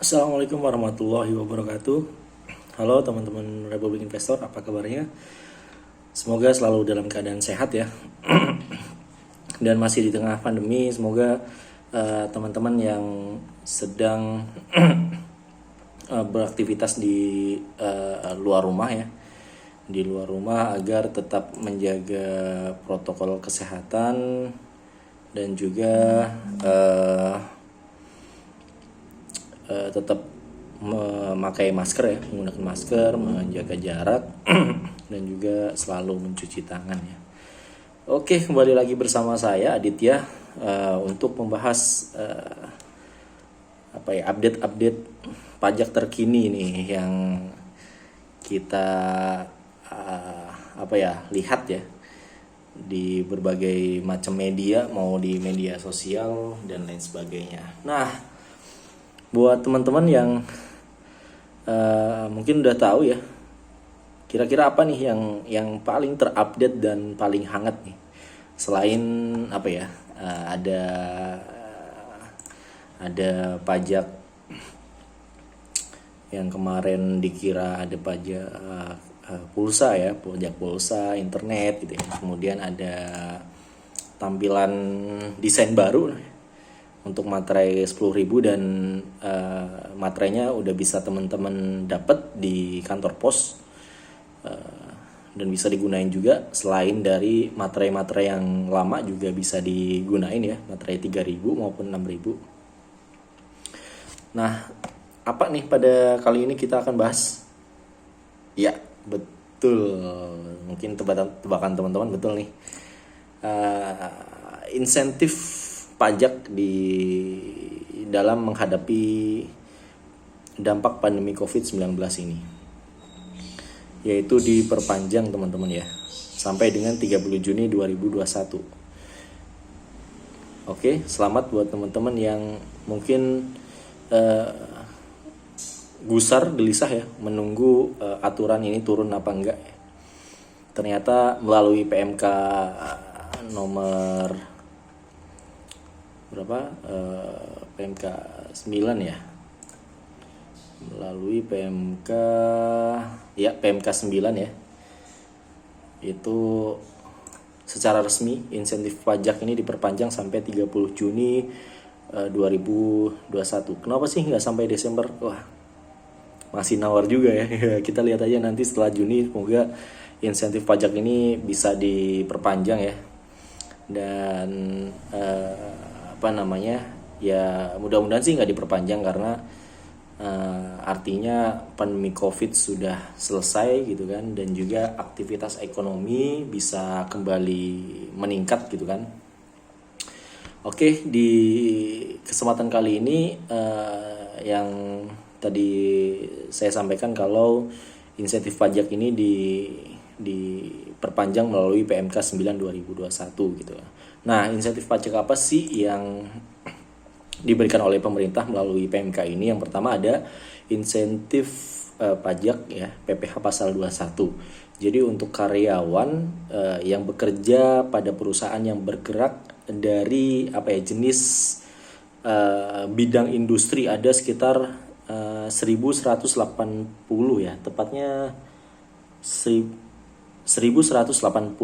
Assalamualaikum warahmatullahi wabarakatuh. Halo teman-teman Republik Investor, apa kabarnya? Semoga selalu dalam keadaan sehat ya. Dan masih di tengah pandemi, semoga teman-teman yang sedang beraktivitas di luar rumah ya, di luar rumah agar tetap menjaga protokol kesehatan dan juga tetap memakai masker ya, menggunakan masker, menjaga jarak dan juga selalu mencuci tangan ya. Oke, kembali lagi bersama saya Aditya untuk membahas update-update pajak terkini nih yang kita lihat ya di berbagai macam media, mau di media sosial dan lain sebagainya. Nah, buat teman-teman yang mungkin udah tahu ya, kira-kira apa nih yang paling terupdate dan paling hangat nih, selain ada pajak yang kemarin dikira ada pajak pulsa ya, pajak pulsa internet gitu ya. Kemudian ada tampilan desain baru untuk materai 10.000 dan materainya udah bisa teman-teman dapat di kantor pos dan bisa digunain juga. Selain dari materai-materai yang lama juga bisa digunain ya, materai 3.000 maupun 6.000. Nah, apa nih pada kali ini kita akan bahas? Ya, betul. Mungkin tebakan teman-teman betul nih. Insentif pajak di dalam menghadapi dampak pandemi COVID-19 ini, yaitu diperpanjang teman-teman ya, sampai dengan 30 Juni 2021. Oke, selamat buat teman-teman yang mungkin gusar gelisah ya menunggu aturan ini turun apa enggak ya. Ternyata melalui PMK nomor berapa, PMK 9 ya, melalui PMK 9 ya, itu secara resmi insentif pajak ini diperpanjang sampai 30 Juni 2021. Kenapa sih nggak sampai Desember? Wah, masih nawar juga ya. Kita lihat aja nanti setelah Juni, semoga insentif pajak ini bisa diperpanjang ya. Dan ya mudah-mudahan sih nggak diperpanjang, karena artinya pandemi COVID sudah selesai gitu kan, dan juga aktivitas ekonomi bisa kembali meningkat gitu kan. Oke, di kesempatan kali ini yang tadi saya sampaikan kalau insentif pajak ini diperpanjang melalui PMK 9 2021 gitu. Nah, insentif pajak apa sih yang diberikan oleh pemerintah melalui PMK ini? Yang pertama ada insentif pajak ya, PPh pasal 21. Jadi untuk karyawan yang bekerja pada perusahaan yang bergerak dari jenis bidang industri, ada sekitar 1180 ya, tepatnya 1189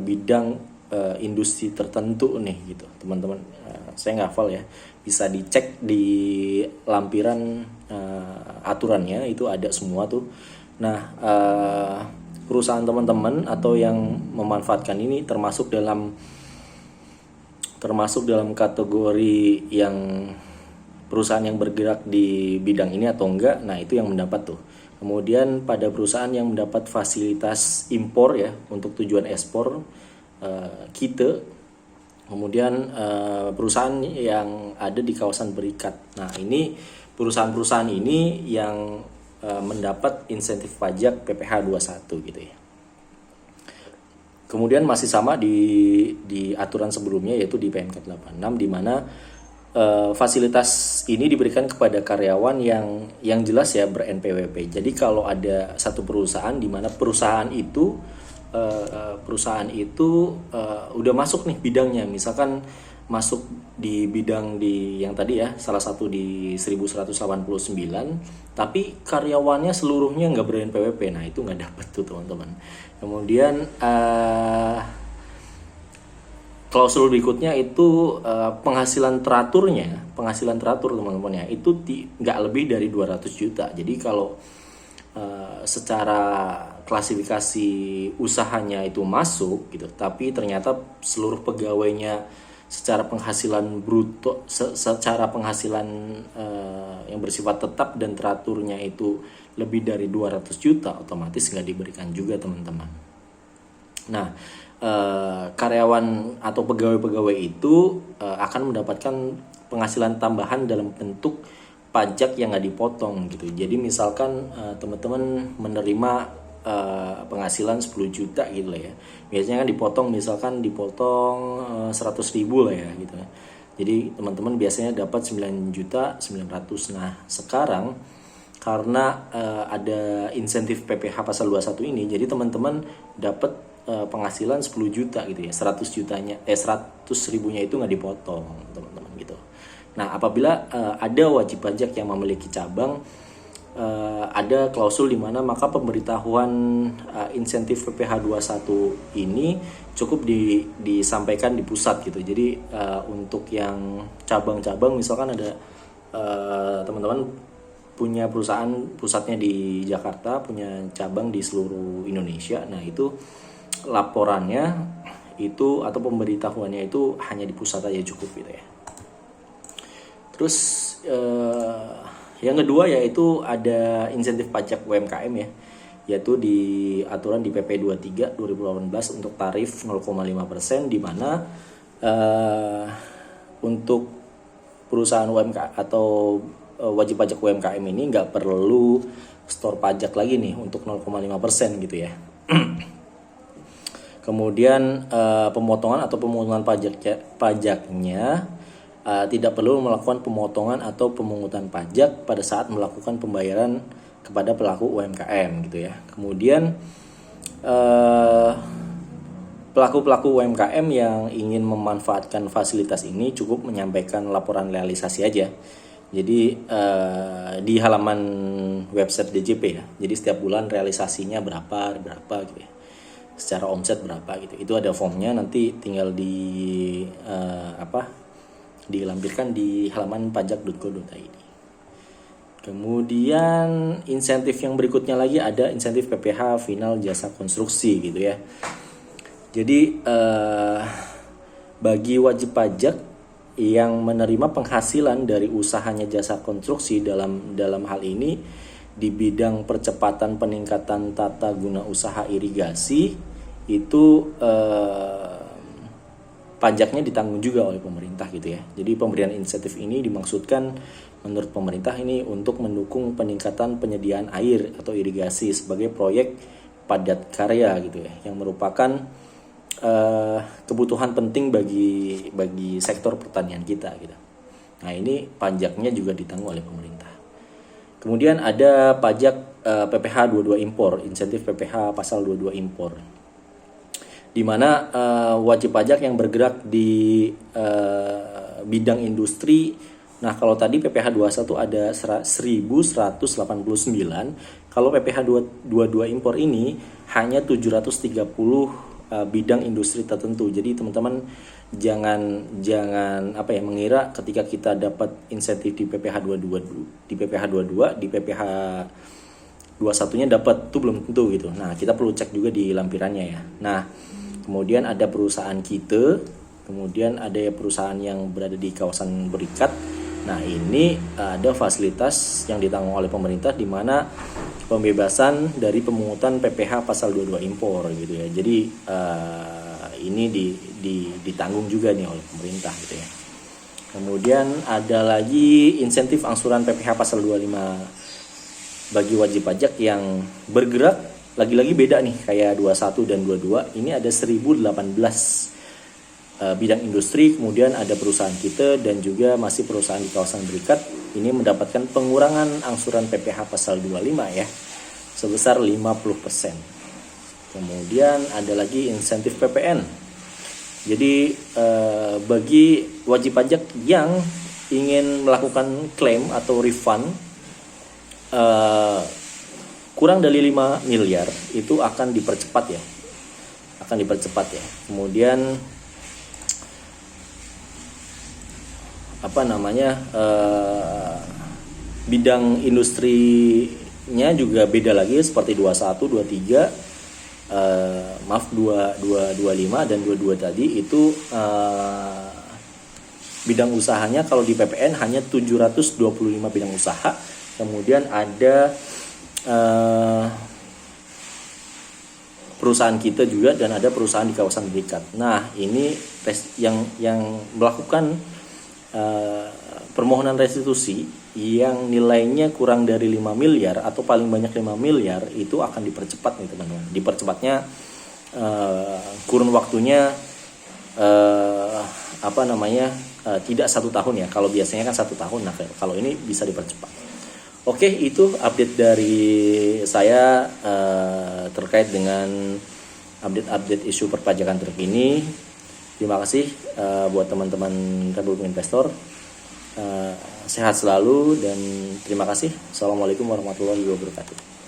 bidang industri tertentu nih gitu teman-teman. Saya nggak hafal ya, bisa dicek di lampiran aturannya, itu ada semua tuh. Nah, perusahaan teman-teman atau yang memanfaatkan ini termasuk dalam kategori yang perusahaan yang bergerak di bidang ini atau enggak. Nah, itu yang mendapat tuh. Kemudian pada perusahaan yang mendapat fasilitas impor ya untuk tujuan ekspor, KITE. Kemudian perusahaan yang ada di kawasan berikat. Nah, ini perusahaan-perusahaan ini yang mendapat insentif pajak PPh 21 gitu ya. Kemudian masih sama di aturan sebelumnya, yaitu di PMK 86, di mana fasilitas ini diberikan kepada karyawan yang jelas ya ber-NPWP. Jadi kalau ada satu perusahaan di mana perusahaan itu udah masuk nih bidangnya, misalkan masuk di bidang di yang tadi ya, salah satu di 1189, tapi karyawannya seluruhnya nggak ber-NPWP. Nah itu nggak dapat tuh teman-teman. Kemudian klausul berikutnya itu penghasilan teratur teman-teman ya, itu nggak lebih dari 200 juta. Jadi kalau secara klasifikasi usahanya itu masuk gitu, tapi ternyata seluruh pegawainya secara penghasilan bruto, secara penghasilan yang bersifat tetap dan teraturnya itu lebih dari 200 juta, otomatis nggak diberikan juga teman-teman. Nah, karyawan atau pegawai-pegawai itu akan mendapatkan penghasilan tambahan dalam bentuk pajak yang nggak dipotong gitu. Jadi misalkan teman-teman menerima penghasilan 10 juta gitu lah ya, biasanya kan dipotong 100.000 lah ya gitu. Jadi teman-teman biasanya dapat 9.900.000. Nah sekarang karena ada insentif PPh pasal 21 ini, jadi teman-teman dapat penghasilan 10 juta gitu ya, 100 ribunya itu nggak dipotong teman-teman gitu. Nah apabila ada wajib pajak yang memiliki cabang, ada klausul di mana maka pemberitahuan insentif PPh 21 ini cukup disampaikan di pusat gitu. Jadi untuk yang cabang-cabang, misalkan ada teman-teman punya perusahaan pusatnya di Jakarta, punya cabang di seluruh Indonesia. Nah itu laporannya itu atau pemberitahuannya itu hanya di pusat aja cukup gitu ya. Terus yang kedua yaitu ada insentif pajak UMKM ya, yaitu di aturan di PP 23 2018 untuk tarif 0,5%, di mana untuk perusahaan UMKM atau wajib pajak UMKM ini nggak perlu store pajak lagi nih untuk 0,5% gitu ya. Kemudian pemotongan atau pemungutan pajaknya tidak perlu melakukan pemotongan atau pemungutan pajak pada saat melakukan pembayaran kepada pelaku UMKM gitu ya. Kemudian pelaku-pelaku UMKM yang ingin memanfaatkan fasilitas ini cukup menyampaikan laporan realisasi aja. Jadi di halaman website DJP ya. Jadi setiap bulan realisasinya berapa gitu ya. Secara omset berapa gitu. Itu ada formnya, nanti tinggal dilampirkan di halaman pajak.go.id. Kemudian insentif yang berikutnya lagi ada insentif PPh final jasa konstruksi gitu ya. Jadi bagi wajib pajak yang menerima penghasilan dari usahanya jasa konstruksi, dalam hal ini di bidang percepatan peningkatan tata guna usaha irigasi, itu pajaknya ditanggung juga oleh pemerintah gitu ya. Jadi pemberian insentif ini dimaksudkan menurut pemerintah ini untuk mendukung peningkatan penyediaan air atau irigasi sebagai proyek padat karya gitu ya, yang merupakan kebutuhan penting bagi sektor pertanian kita gitu. Nah ini pajaknya juga ditanggung oleh pemerintah. Kemudian ada pajak PPh 22 impor, insentif PPh pasal 22 impor, di mana wajib pajak yang bergerak di bidang industri. Nah kalau tadi PPh 21 ada 1189, kalau PPh 22 impor ini hanya 730 bidang industri tertentu. Jadi teman-teman jangan mengira ketika kita dapat insentif di PPh 22 di PPh 21-nya dapat, itu belum tentu gitu. Nah kita perlu cek juga di lampirannya ya. Nah kemudian ada perusahaan kita, kemudian ada perusahaan yang berada di kawasan berikat. Nah ini ada fasilitas yang ditanggung oleh pemerintah, di mana pembebasan dari pemungutan PPh pasal 22 impor gitu ya. Jadi ini ditanggung juga nih oleh pemerintah gitu ya. Kemudian ada lagi insentif angsuran PPh pasal 25 bagi wajib pajak yang bergerak, lagi-lagi beda nih kayak 21 dan 22. Ini ada 1018 bidang industri, kemudian ada perusahaan kita dan juga masih perusahaan di kawasan berikat. Ini mendapatkan pengurangan angsuran PPh pasal 25 ya, sebesar 50%. Kemudian ada lagi insentif PPN. Jadi bagi wajib pajak yang ingin melakukan klaim atau refund kurang dari 5 miliar itu akan dipercepat ya. Kemudian bidang industrinya juga beda lagi seperti 21, 23 25 dan 22 tadi itu bidang usahanya kalau di PPN hanya 725 bidang usaha. Kemudian ada perusahaan kita juga dan ada perusahaan di kawasan berikat. Nah, ini yang melakukan permohonan restitusi yang nilainya kurang dari 5 miliar atau paling banyak 5 miliar itu akan dipercepat nih teman-teman. Dipercepatnya kurun waktunya tidak 1 tahun ya. Kalau biasanya kan 1 tahun. Nah, kalau ini bisa dipercepat. Oke, itu update dari saya terkait dengan update isu perpajakan terkini. Terima kasih buat teman-teman Republik Investor. Sehat selalu dan terima kasih. Assalamualaikum warahmatullahi wabarakatuh.